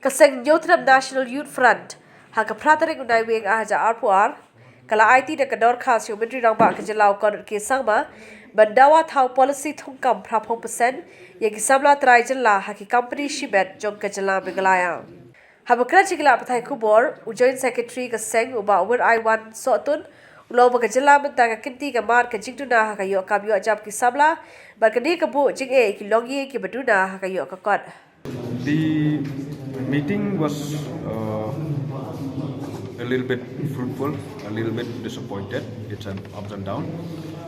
Kaseng Yotram National Youth Front, Haka Pratarek Unai Wing Aja Arpuar, Kala IT de Dorkhas, Myntri Rangbah Kajalau Konat Kisama, Dawa Thau Policy Thung Kam Prapong Percent, Yakisamla Trajala, Haki Company Shibet, Jong Kajala Bigalaya. Habakajigla Patai Kubor, Ujoin Secretary Kaseng, Uba Wer I1 Sotun, Uloba Kajala Mentaga Kinti Gamar Kajingtuna Hakayo Kabio Jab Kisabla, Barkani Kabu Jing A Kilongi Kibaduna Hakayo Kakot. The meeting was a little bit fruitful, a little bit disappointed. It's an ups and downs,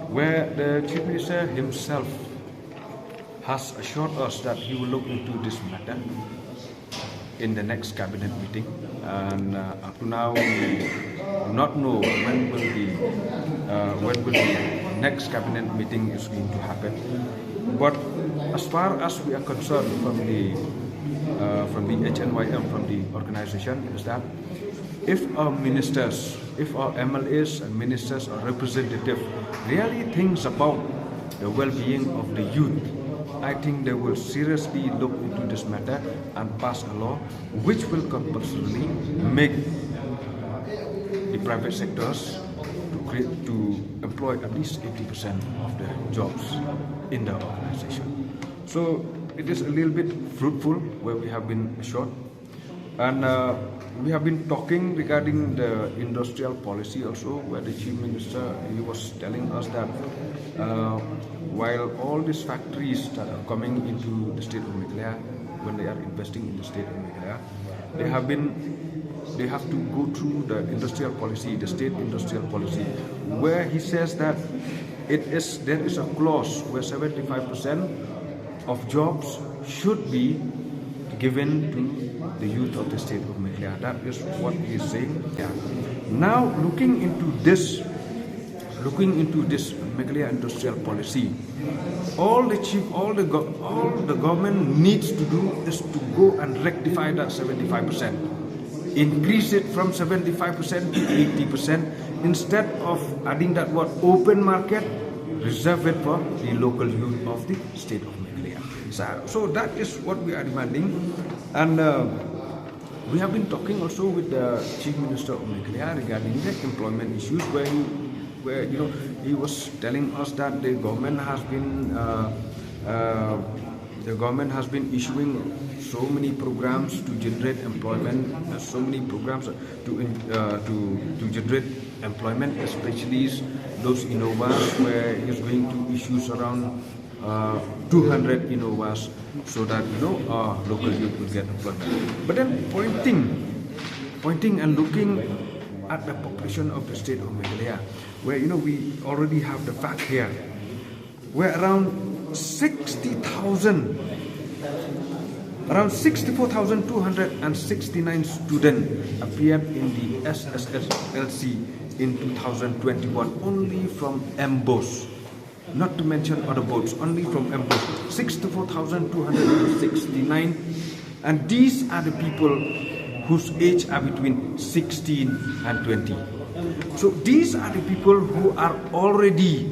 where the Chief Minister himself has assured us that he will look into this matter in the next cabinet meeting. And up to now, we do not know when will the next cabinet meeting is going to happen. But as far as we are concerned from the HNYM, from the organization, is that if our ministers, if our MLAs and ministers or representatives really thinks about the well-being of the youth, I think they will seriously look into this matter and pass a law which will compulsorily make the private sectors to employ at least 80% of the jobs in the organization. So it is a little bit fruitful where we have been assured, and we have been talking regarding the industrial policy also, where the Chief Minister, he was telling us that while all these factories that are coming into the state of Meghalaya, when they are investing in the state of Meghalaya, they have to go through the industrial policy, the state industrial policy, where he says that there is a clause where 75% of jobs should be given to the youth of the state of Meghalaya. That is what he is saying. Yeah. Now looking into this Meghalaya industrial policy, all the government needs to do is to go and rectify that 75%, increase it from 75% to 80%, instead of adding that word open market, reserve it for the local youth of the state of Meghalaya. So that is what we are demanding, and we have been talking also with the Chief Minister of Meghalaya regarding the employment issues, where he was telling us that the government has been issuing so many programs to generate employment, so many programs to generate employment, especially those Innovas, where he's going to issue around 200 Innovas, so that local youth will get employment. But then pointing and looking at the population of the state of Meghalaya, where we already have the fact here, where around 64,269 students appeared in the SSSLC in 2021 only from MBOS, not to mention other boards, only from MBOS, 64,269, and these are the people whose age are between 16 and 20. So these are the people who are already,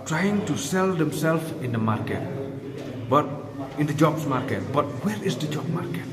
trying to sell themselves in the market, but in the jobs market. But where is the job market?